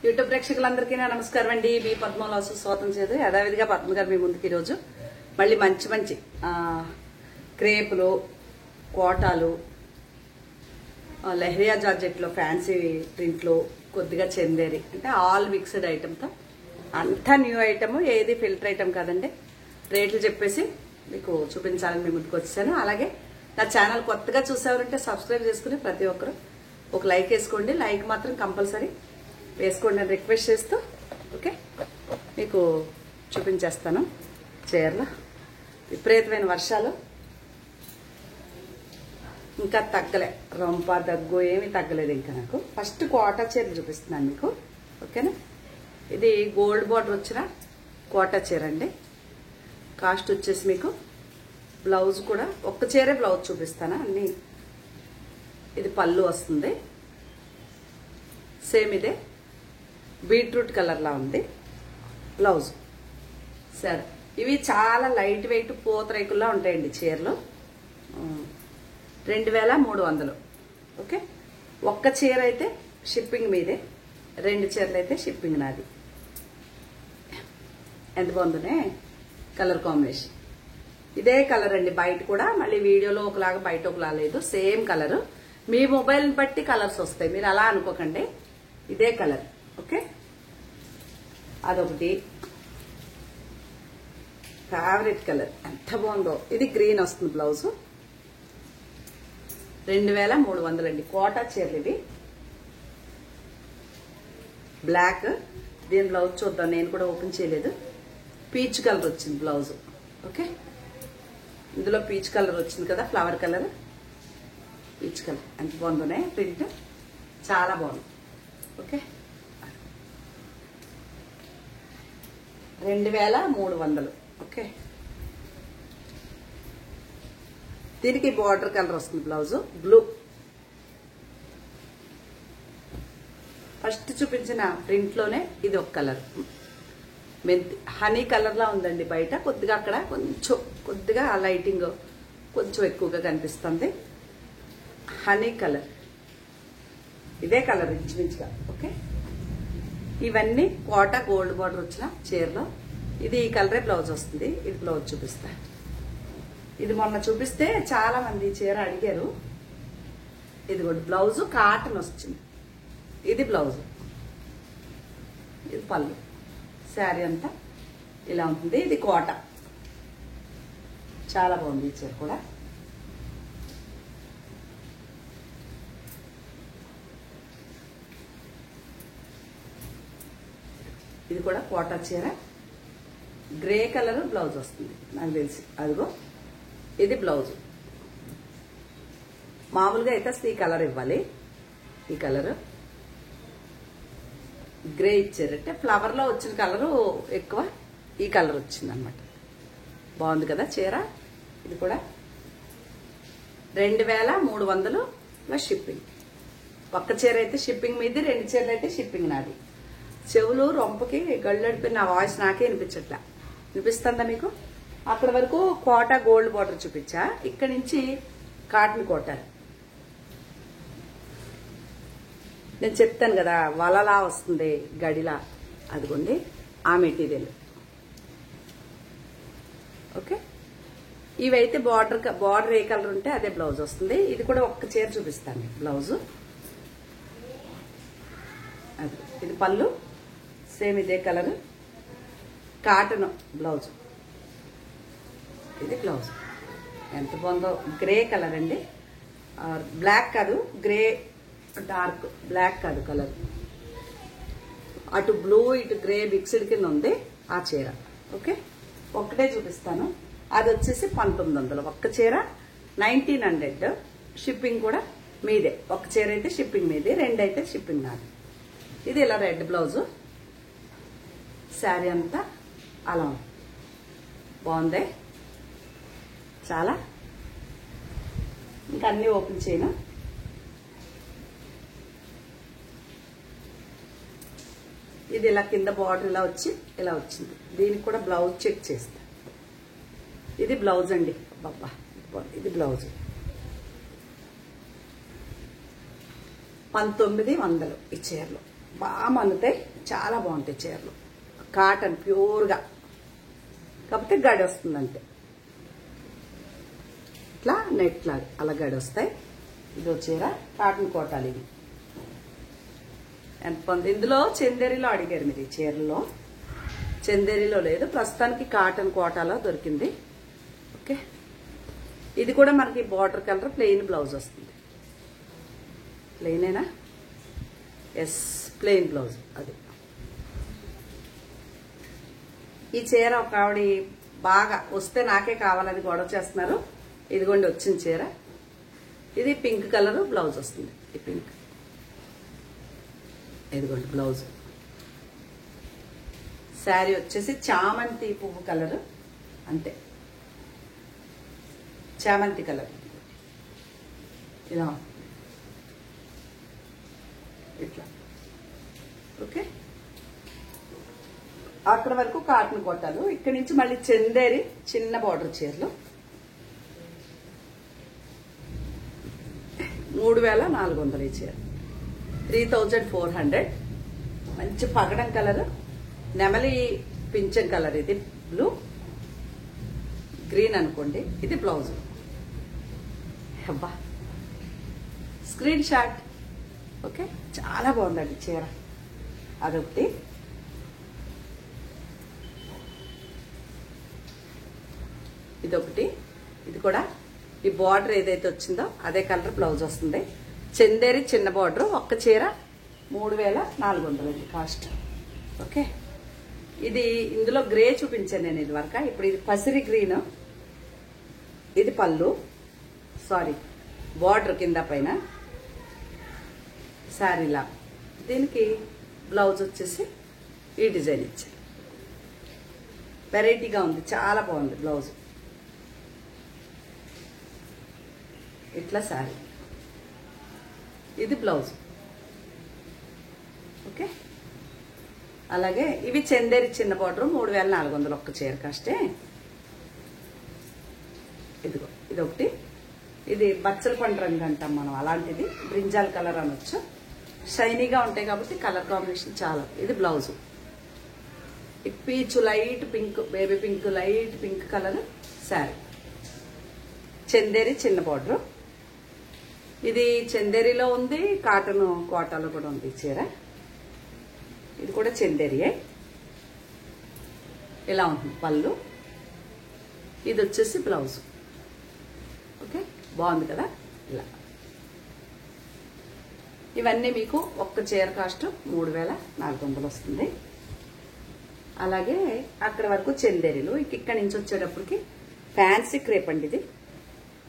YouTube ప్రేక్షకులందరికీ నమస్కారం అండి. బి పద్మలాసు స్వాతం చేదు యథావిధిగా పద్మ గారు మీ ముందుకి ఈరోజు మళ్ళీ మంచి మంచి క్రేపులు, కోటాలు, లెహరియా జార్జెట్లో ఫ్యాన్సీ ప్రింట్లో కొద్దిగా చందేరి అంటే ఆల్ మిక్స్డ్ ఐటమ్తో అంతా న్యూ ఐటమ్, ఏది ఫిల్టర్ ఐటమ్ కాదండి. రేట్లు చెప్పేసి మీకు చూపించాలని మీ ముందుకు వచ్చాను. అలాగే నా ఛానల్ కొత్తగా చూసేవారంటే సబ్స్క్రైబ్ చేసుకుని ప్రతి ఒక్కరు ఒక లైక్ వేసుకోండి. లైక్ మాత్రం కంపల్సరీ వేసుకోండి అని రిక్వెస్ట్ చేస్తూ ఓకే మీకు చూపించేస్తాను. చీరలో విపరీతమైన వర్షాలు ఇంకా తగ్గలే, రొంప దగ్గు ఏమీ తగ్గలేదు ఇంకా. నాకు ఫస్ట్ కోటా చీరలు చూపిస్తున్నాను మీకు, ఓకేనా. ఇది గోల్డ్ బార్డర్ వచ్చిన కోటా చీర అండి. కాస్ట్ వచ్చేసి మీకు బ్లౌజ్ కూడా ఒక్క చీరే బ్లౌజ్ చూపిస్తాను అన్ని. ఇది పళ్ళు వస్తుంది, సేమ్ ఇదే బీట్రూట్ కలర్లా ఉంది బ్లౌజ్. సరే, ఇవి చాలా లైట్ వెయిట్ పూతరేకుల్లా ఉంటాయండి చీరలు. 2300 ఓకే. ఒక్క చీర అయితే షిప్పింగ్ మీదే, 2 చీరలు అయితే షిప్పింగ్ నాది. ఎంత బాగుందనే కలర్ కాంబినేషన్. ఇదే కలర్ అండి బయట కూడా, మళ్ళీ వీడియోలో ఒకలాగా బయట ఒకలా లేదు, సేమ్ కలర్. మీ మొబైల్ని బట్టి కలర్స్ వస్తాయి, మీరు అలా అనుకోకండి. ఇదే కలర్ ఓకే. అదొకటి ఫేవరెట్ కలర్, ఎంత బాగుందో. ఇది గ్రీన్ వస్తుంది బ్లౌజ్. 2300 అండి కోటా చీరలు ఇవి. బ్లాక్, దీని బ్లౌజ్ చూద్దాం, నేను కూడా ఓపెన్ చేయలేదు. పీచ్ కలర్ వచ్చింది బ్లౌజ్ ఓకే. ఇందులో పీచ్ కలర్ వచ్చింది కదా, ఫ్లవర్ కలర్. పీచ్ కలర్ ఎంత బాగుందోనే ప్రింట్, చాలా బాగుంది ఓకే. 2300 ఓకే. దీనికి బార్డర్ కలర్ వస్తుంది బ్లౌజ్, బ్లూ. ఫస్ట్ చూపించిన ప్రింట్ లోనే ఇది ఒక కలర్, మెంతి హనీ కలర్ లా ఉందండి బయట. కొద్దిగా అక్కడ కొద్దిగా లైటింగ్ కొంచెం ఎక్కువగా కనిపిస్తుంది. హనీ కలర్, ఇదే కలర్ ఇంచుమించుగా ఓకే. ఇవన్నీ కోటా గోల్డ్ బార్డర్ వచ్చిన చీరలో ఇది ఈ కలరే బ్లౌజ్ వస్తుంది. ఇది బ్లౌజ్ చూపిస్తా. ఇది మొన్న చూపిస్తే చాలా మంది చీర అడిగారు. ఇది కూడా బ్లౌజ్ కాటన్ వచ్చింది. ఇది బ్లౌజ్, ఇది పళ్ళు. శారీ అంతా ఇలా ఉంటుంది. ఇది కోట, చాలా బాగుంది ఈ చీర కూడా. ఇది కూడా కోటా చీర, గ్రే కలర్ బ్లౌజ్ వస్తుంది నాకు తెలిసి. అదిగో ఇది బ్లౌజ్. మామూలుగా అయితే ఈ కలర్ ఇవ్వాలి, ఈ కలర్ గ్రే ఇచ్చారంటే ఫ్లవర్ లో వచ్చిన కలరు ఎక్కువ, ఈ కలర్ వచ్చింది అనమాట. బాగుంది కదా చీర. ఇది కూడా 2300 ప్లస్ షిప్పింగ్. ఒక్క చీర అయితే షిప్పింగ్ మీది, 2 చీరలు అయితే షిప్పింగ్ నాది. చెవులు రొంపకి గళ్ళడిపోయి నా వాయిస్ నాకే వినిపించట్లా. వినిపిస్తుందా మీకు? అక్కడ వరకు కోటా గోల్డ్ బార్డర్ చూపించా, ఇక్కడ నుంచి కాటన్ కోటా. నేను చెప్తాను కదా వలలా వస్తుంది గడిలా, అదిగోండి ఆ మెటీరియల్ ఓకే. ఇవైతే బార్డర్ ఏ కలర్ ఉంటే అదే బ్లౌజ్ వస్తుంది. ఇది కూడా ఒక్క చీర చూపిస్తాను బ్లౌజ్. అది ఇది పళ్ళు, సేమ్ ఇదే కలర్, కాటన్ బ్లౌజ్. ఇది బ్లౌజ్ ఎంత బాగుందో. గ్రే కలర్ అండి, బ్లాక్ కాదు, గ్రే డార్క్ బ్లాక్ కాదు కలర్. అటు బ్లూ ఇటు గ్రే మిక్స్డ్ కింద ఉంది ఆ చీర ఓకే. ఒక్కటే చూపిస్తాను. అది వచ్చేసి 1900. ఒక్క చీర 1900. షిప్పింగ్ కూడా మీదే. ఒక చీర అయితే షిప్పింగ్ మీదే, 2 అయితే షిప్పింగ్ నాది. ఇది ఇలా రెడ్ బ్లౌజ్. శారీ అంతా అలా బాగుంది చాలా. ఇంకా అన్ని ఓపెన్ చేయను. ఇది ఇలా కింద బార్డర్ ఇలా వచ్చి ఇలా వచ్చింది. దీనికి కూడా బ్లౌజ్ చెక్ చేస్తా. ఇది బ్లౌజ్ అండి బాబా, ఇది బ్లౌజ్. 1900 ఈ చీరలో బాగా మన్నుతాయి, చాలా బాగుంటాయి చీరలు. కాటన్ ప్యూర్గా, కాకపోతే గడి వస్తుంది అంతే. ఇట్లా నెట్ లాగా అలా గడి వస్తాయి. ఇదో చీర కాటన్ కోటాలు ఇది. ఎంత పొంది ఇందులో చందేరిలో అడిగారు మీరు. ఈ చీరలో చందేరిలో లేదు, ప్రస్తుతానికి కాటన్ కోటాలో దొరికింది. ఓకే, ఇది కూడా మనకి బార్డర్ కలర్ ప్లెయిన్ బ్లౌజ్ వస్తుంది. ప్లెయినేనా? Yes, plain blouse. అది ఈ చీర ఒక ఆవిడ బాగా వస్తే నాకే కావాలని గొడవ చేస్తున్నారు. ఇదిగోండి వచ్చిన చీర. ఇది పింక్ కలర్ బ్లౌజ్ వస్తుంది. ఈ పింక్, ఇదిగోండి బ్లౌజ్. శారీ వచ్చేసి చామంతి పువ్వు కలర్, అంతే, చామంతి కలర్. ఇలా ఇట్లా. ఓకే, అక్కడ వరకు కాటన్ కోటాలు. ఇక్కడి నుంచి మళ్ళీ చందేరి చిన్న బార్డర్ చీరలు 3400. ఈ చీర 3400. మంచి పగడం కలర్, నెమలి పింఛం కలర్. ఇది బ్లూ గ్రీన్ అనుకోండి. ఇది బ్లౌజ్. అబ్బా, స్క్రీన్ షాట్. ఓకే, చాలా బాగుందండి చీర. అదొకటి. ఇదొకటి. ఇది కూడా ఈ బార్డర్ ఏదైతే వచ్చిందో అదే కలర్ బ్లౌజ్ వస్తుంది. చందేరి చిన్న బార్డర్. ఒక్క చీర 3400 కాస్ట్. ఓకే, ఇది ఇందులో గ్రే చూపించాను నేను ఇది వరకు. ఇప్పుడు ఇది పసిరి గ్రీన్. ఇది పళ్ళు, సారీ బార్డర్ కింద పైన శారీలా. దీనికి బ్లౌజ్ వచ్చేసి ఈ డిజైన్ ఇచ్చారు. వెరైటీగా ఉంది, చాలా బాగుంది బ్లౌజ్. ఇట్లా శారీ, ఇది బ్లౌజ్. ఓకే, అలాగే ఇవి చందేరి చిన్న బార్డర్ 3400 ఒక్క చీర కాస్టే. ఇదిగో ఇదొకటి. ఇది బచ్చల పండు రంగు అంటాం మనం, అలాంటిది బ్రింజాల్ కలర్ అనొచ్చు. షైనీగా ఉంటాయి కాబట్టి కలర్ కాంబినేషన్ చాలా. ఇది బ్లౌజ్. పీచు light pink, baby pink, light pink colour sari. Chanderi చిన్న బార్డర్. ఇది చందేరిలో ఉంది, కాటన్ కోటాలో కూడా ఉంది చీర. ఇది కూడా చందేరియే. ఇలా ఉంటుంది పళ్ళు. ఇది వచ్చేసి బ్లౌజ్. ఓకే, బాగుంది కదా. ఇలా ఇవన్నీ మీకు ఒక్క చీర కాస్ట్ 3400 వస్తుంది. అలాగే అక్కడ వరకు చందేరిలు. ఇక్కడి నుంచి వచ్చేటప్పటికి ఫ్యాన్సీ క్రేప్ అండి. ఇది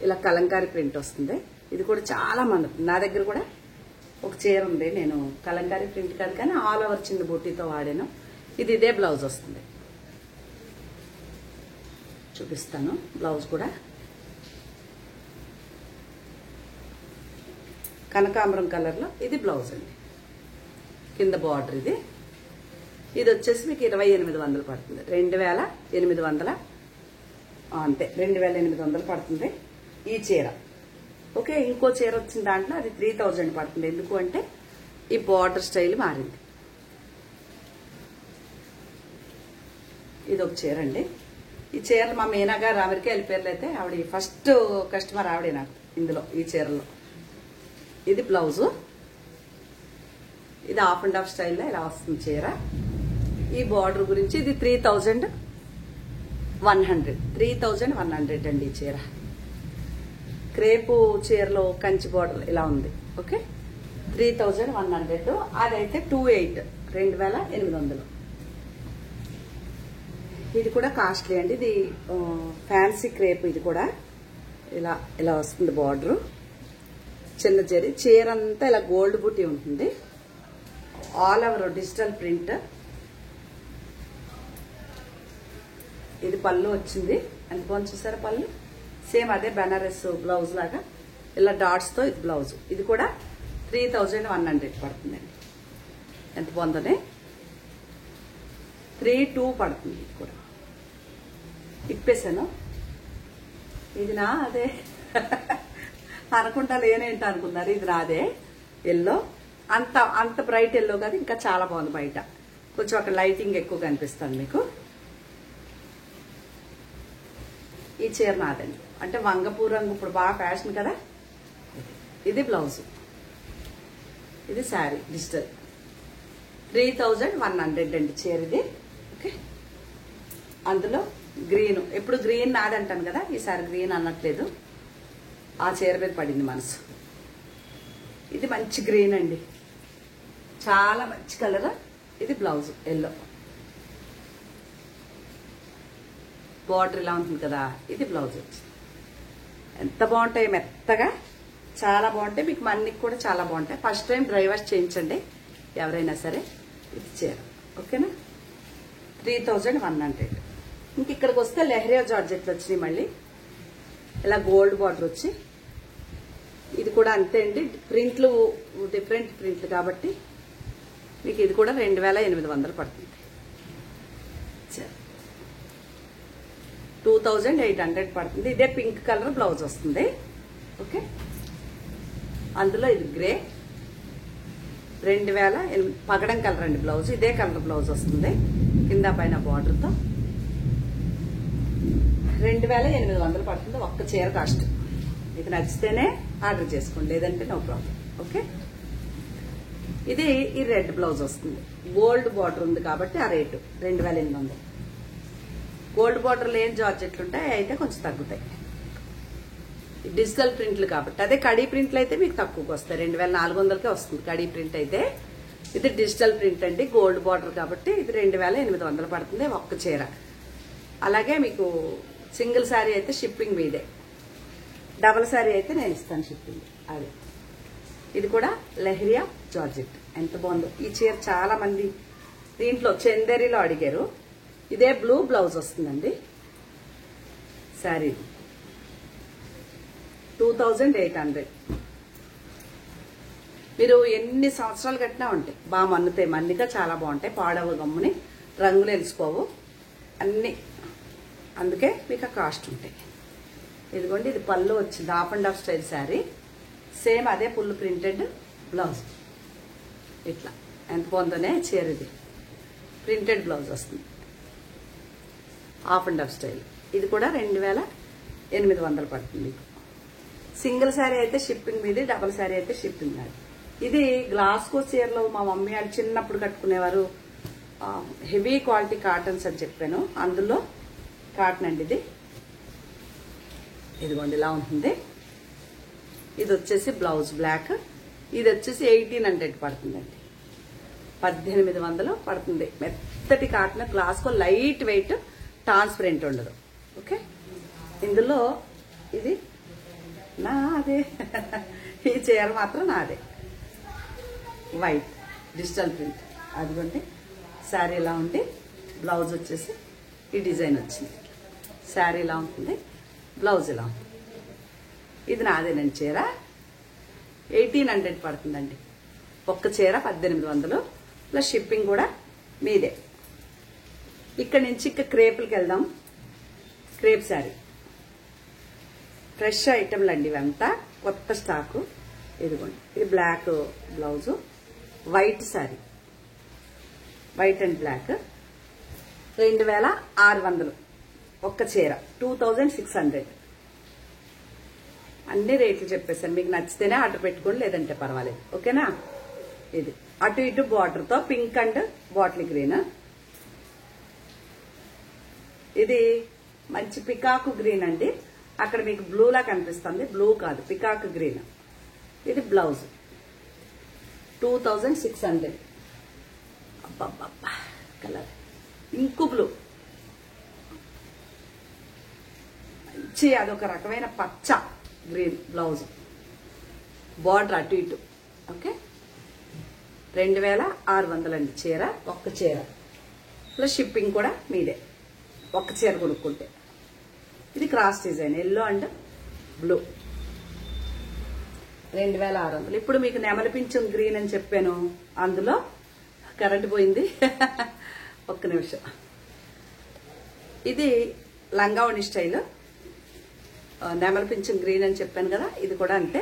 ఇలా కలంకారీ ప్రింట్ వస్తుంది. ఇది కూడా చాలా మంది. నా దగ్గర కూడా ఒక చీర ఉంది, నేను కలంకారీ ప్రింట్ కాదు కానీ ఆల్ ఓవర్ చిన్న బూటీతో వాడాను. ఇది ఇదే బ్లౌజ్ వస్తుంది. చూపిస్తాను బ్లౌజ్ కూడా. కనకాంబరం కలర్లో ఇది బ్లౌజ్ అండి. కింద బార్డర్ ఇది. ఇది వచ్చేసి మీకు 2800 పడుతుంది. 2800 అంతే, 2800 పడుతుంది ఈ చీర. ఓకే, ఇంకో చీర వచ్చిన దాంట్లో అది 3000 పడుతుంది. ఎందుకు అంటే ఈ బార్డర్ స్టైల్ మారింది. ఇది ఒక చీర అండి. ఈ చీరలు మా మీనా గారు అమెరికా వెళ్ళిపోయారు. అయితే ఆవిడ ఫస్ట్ కస్టమర్ ఆవిడే నాకు ఇందులో, ఈ చీరలో. ఇది బ్లౌజు. ఇది హాఫ్ అండ్ హాఫ్ స్టైల్లో ఇలా వస్తుంది చీర. ఈ బార్డర్ గురించి ఇది 3100. 3100 అండి ఈ చీర. క్రేపు చీరలో కంచి బార్డర్ ఇలా ఉంది. ఓకే, 3100. అదైతే 2800. ఇది కూడా కాస్ట్లీ అండి. ఇది ఫ్యాన్సీ క్రేప్. ఇది కూడా ఇలా ఇలా వస్తుంది బార్డరు. చిన్న జరీ. చీర అంతా ఇలా గోల్డ్ బూటీ ఉంటుంది. All over digital print. ఇది పళ్ళు వచ్చింది. ఎంత బాగుంది చూసారా పళ్ళు. సేమ్ అదే బెనారస్ బ్లౌజ్ లాగా ఇలా డాట్స్ తో ఇది బ్లౌజ్. ఇది కూడా 3100 పడుతుందండి. ఎంత బాగుందని. 32 పడుతుంది. ఇది కూడా ఇప్పేసాను. ఇది నా అదే అనుకుంటా, లేనేంటి అనుకున్నారు. ఇది నాదే ఎల్లో. అంత అంత బ్రైట్ ఎల్లో కాదు, ఇంకా చాలా బాగుంది. బయట కొంచెం అక్కడ లైటింగ్ ఎక్కువ కనిపిస్తుంది మీకు. ఈ చీర నాదండి, అంటే వంగపూ రంగు ఇప్పుడు బాగా ఫ్యాషన్ కదా. ఇది బ్లౌజ్, ఇది శారీ డిజిటల్. 3100 అండి చీర ఇది. ఓకే, అందులో గ్రీన్, ఎప్పుడు గ్రీన్ నాదంటాను కదా, ఈసారి గ్రీన్ అనట్లేదు, ఆ చీర మీద పడింది మనసు. ఇది మంచి గ్రీన్ అండి, చాలా మంచి కలర్. ఇది బ్లౌజ్ ఎల్లో, బార్డర్ ఇలా ఉంటుంది కదా. ఇది బ్లౌజ్ వచ్చింది. ఎంత బాగుంటాయి, మెత్తగా చాలా బాగుంటాయి. మీకు మన్నికి కూడా చాలా బాగుంటాయి. ఫస్ట్ టైం డ్రై వాష్ చేయించండి ఎవరైనా సరే. ఇది చీర ఓకేనా. 3100. ఇంక ఇక్కడికి వస్తే లెహరియా జార్జెట్లు వచ్చినాయి మళ్ళీ, ఇలా గోల్డ్ బార్డర్ వచ్చి. ఇది కూడా అంతే అండి, ప్రింట్లు డిఫరెంట్ ప్రింట్లు కాబట్టి మీకు ఇది కూడా 2800 పడుతుంది. 2800 పడుతుంది. ఇదే పింక్ కలర్ బ్లౌజ్ వస్తుంది. ఓకే, అందులో ఇది గ్రే 2008 పగడం కలర్ అండి బ్లౌజ్. ఇదే కలర్ బ్లౌజ్ వస్తుంది కింద పైన బార్డర్తో. 2800 పడుతుంది ఒక్క చీర కాస్ట్. మీకు నచ్చితేనే ఆర్డర్ చేసుకోండి, లేదంటే నో ప్రాబ్లం. ఓకే, ఇది ఈ రెడ్ బ్లౌజ్ వస్తుంది. గోల్డ్ బార్డర్ ఉంది కాబట్టి ఆ రేటు 2800. గోల్డ్ బార్డర్లో ఏం జార్జెట్లు ఉంటాయి అయితే కొంచెం తగ్గుతాయి. డిజిటల్ ప్రింట్లు కాబట్టి. అదే కడీ ప్రింట్లు అయితే మీకు తక్కువకి వస్తాయి, 2400కే వస్తుంది కడీ ప్రింట్ అయితే. ఇది డిజిటల్ ప్రింట్ అండి, గోల్డ్ బార్డర్ కాబట్టి ఇది 2800 పడుతుంది ఒక్క చీర. అలాగే మీకు సింగిల్ శారీ అయితే షిప్పింగ్ మీదే, డబల్ శారీ అయితే నేను ఇస్తాను షిప్పింగ్. అది ఇది కూడా లెహరియా జార్జెట్. ఎంత బాగుందో ఈ చీర. చాలా మంది దీంట్లో చందేరిలో అడిగారు. ఇదే బ్లూ బ్లౌజ్ వస్తుందండి. శారీ 2800. మీరు ఎన్ని సంవత్సరాలు కట్టినా ఉంటాయి, బాగా మన్నుతాయి. మన్నిగా చాలా బాగుంటాయి, పాడవు, గమ్ముని రంగులు వెలిసిపోవు అన్ని. అందుకే మీకు ఆ కాస్ట్ ఉంటాయి. ఇదిగోండి, ఇది పళ్ళు వచ్చింది, half and half style sari. Same అదే ఫుల్ ప్రింటెడ్ బ్లౌజ్. ఇట్లా ఎంత బాగుందోనే చీర. ఇది ప్రింటెడ్ బ్లౌజ్ వస్తుంది, హాఫ్ అండ్ హాఫ్ స్టైల్. ఇది కూడా 2800 పడుతుంది. సింగిల్ శారీ అయితే షిప్పింగ్ మీది, డబల్ శారీ అయితే షిప్పింగ్ కాదు. ఇది గ్లాస్కో చీరలో మా మమ్మీ వాళ్ళు చిన్నప్పుడు కట్టుకునేవారు. హెవీ క్వాలిటీ కాటన్స్ అని చెప్పాను, అందులో కాటన్ అండి ఇది. ఇదిగోండి ఇలా ఉంటుంది. ఇది వచ్చేసి బ్లౌజ్ బ్లాక్. ఇది వచ్చేసి 1800 పడుతుందండి. 1800 పడుతుంది. మెత్తటి cotton, Glasgow, light weight, transparent ఉండదు. ఓకే, ఇందులో ఇది నాదే. ఈ చీర మాత్రం నాదే, వైట్ డిజిటల్ ప్రింట్. అదిగోండి శారీ ఇలా ఉంది, బ్లౌజ్ వచ్చేసి ఈ డిజైన్ వచ్చింది. శారీ ఇలా ఉంటుంది, బ్లౌజ్ ఇలా ఉంటుంది. ఇది నాదేనండి చీర. 1800 పడుతుందండి ఒక్క చీర. 1800 ప్లస్ షిప్పింగ్ కూడా మీదే. ఇక్కడ నుంచి ఇక క్రేపులకి వెళ్దాం. క్రేప్ శారీ ఫ్రెష్ ఐటమ్లు అండి ఇవంతా, కొత్త స్టాకు. ఇదిగోండి, ఇది black blouse, white sari, white and black. 2600 ఒక్క చీర. 2600. అన్ని రేట్లు చెప్పేసాను, మీకు నచ్చితేనే ఆర్డర్ పెట్టుకోండి, లేదంటే పర్వాలేదు. ఓకేనా. ఇది అటు ఇటు బార్డర్తో పింక్ అండ్ బాటిల్ గ్రీన్. ఇది మంచి పికాకు గ్రీన్ అండి, అక్కడ మీకు బ్లూలా కనిపిస్తుంది, బ్లూ కాదు పికాకు గ్రీన్. ఇది బ్లౌజ్ 2600. అబ్బబ్బబ్బా కలర్ ఇంకు బ్లూ, మంచి అదొక రకమైన పచ్చ గ్రీన్ బ్లౌజ్, బార్డర్ అటు ఇటు. ఓకే, 2600 అండి చీర, ఒక్క చీర ప్లస్ షిప్పింగ్ కూడా మీదే ఒక్క చీర కొనుక్కుంటే. ఇది cross design, yellow and blue. 2600. ఇప్పుడు మీకు నెమలి పింఛం గ్రీన్ అని చెప్పాను, అందులో కరెంట్ పోయింది. ఒక్క నిమిషం. ఇది లంగావణి స్టైల్, నెమలి పింఛం గ్రీన్ అని చెప్పాను కదా, ఇది కూడా అంతే.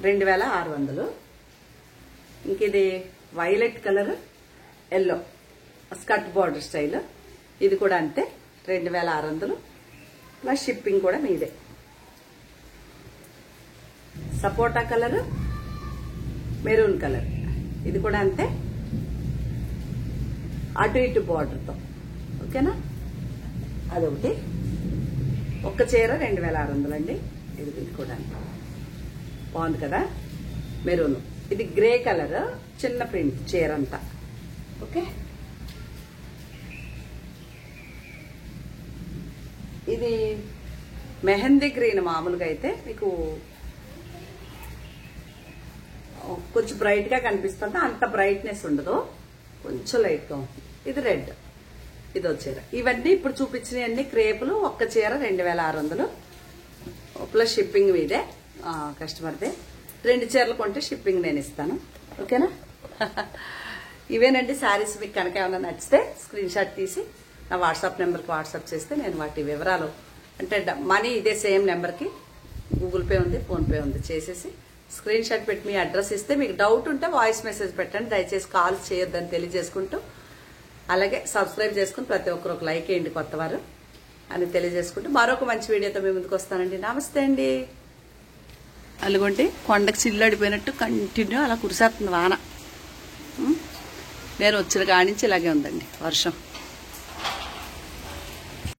2600. ఇంక ఇది violet colour yellow skirt border style. ఇది కూడా అంతే 2600 ప్లస్ షిప్పింగ్ కూడా మీదే. సపోటా కలర్ మెరూన్ కలర్. ఇది కూడా అంతే అటు ఇటు బార్డర్తో. ఓకేనా? అదొకటి. ఒక్క చీర 2600 అండి. ఇది కూడా బాగుంది కదా, మెరూన్. ఇది గ్రే కలర్ చిన్న ప్రింట్ చీర అంతా. ఓకే, ఇది మెహందీ గ్రీన్. మామూలుగా అయితే మీకు కొంచెం బ్రైట్ గా కనిపిస్తుంది, అంత బ్రైట్నెస్ ఉండదు, కొంచెం లైట్ గా ఉంటుంది. ఇది రెడ్. ఇదో చీర. ఇవన్నీ ఇప్పుడు చూపించినవన్నీ క్రేపులు. ఒక్క చీర 2600 ప్లస్ షిప్పింగ్ మీదే, కస్టమర్దే. 2 చీరలు కొంటే షిప్పింగ్ నేను ఇస్తాను. ఓకేనా? ఇవేనండి శారీస్. మీకు కనుక ఏమైనా నచ్చితే స్క్రీన్ షాట్ తీసి నా వాట్సాప్ నెంబర్కి వాట్సాప్ చేస్తే నేను వాటి వివరాలు, అంటే మనీ ఇదే సేమ్ నెంబర్కి గూగుల్ పే ఉంది, ఫోన్పే ఉంది, చేసేసి స్క్రీన్ షాట్ పెట్టి మీ అడ్రస్ ఇస్తే, మీకు డౌట్ ఉంటే వాయిస్ మెసేజ్ పెట్టండి. దయచేసి కాల్ చేయొద్దని తెలియజేసుకుంటూ, అలాగే సబ్స్క్రైబ్ చేసుకుని ప్రతి ఒక్కరు ఒక లైక్ వేయండి కొత్తవారు అని తెలియజేసుకుంటూ, మరొక మంచి వీడియోతో మీ ముందుకు వస్తానండి. నమస్తే అండి. అలుగుంటే కొండకు చిల్లాడిపోయినట్టు కంటిన్యూ అలా కురిసేస్తుంది వాన. నేను వచ్చిన కాడి నుంచి ఇలాగే ఉందండి వర్షం.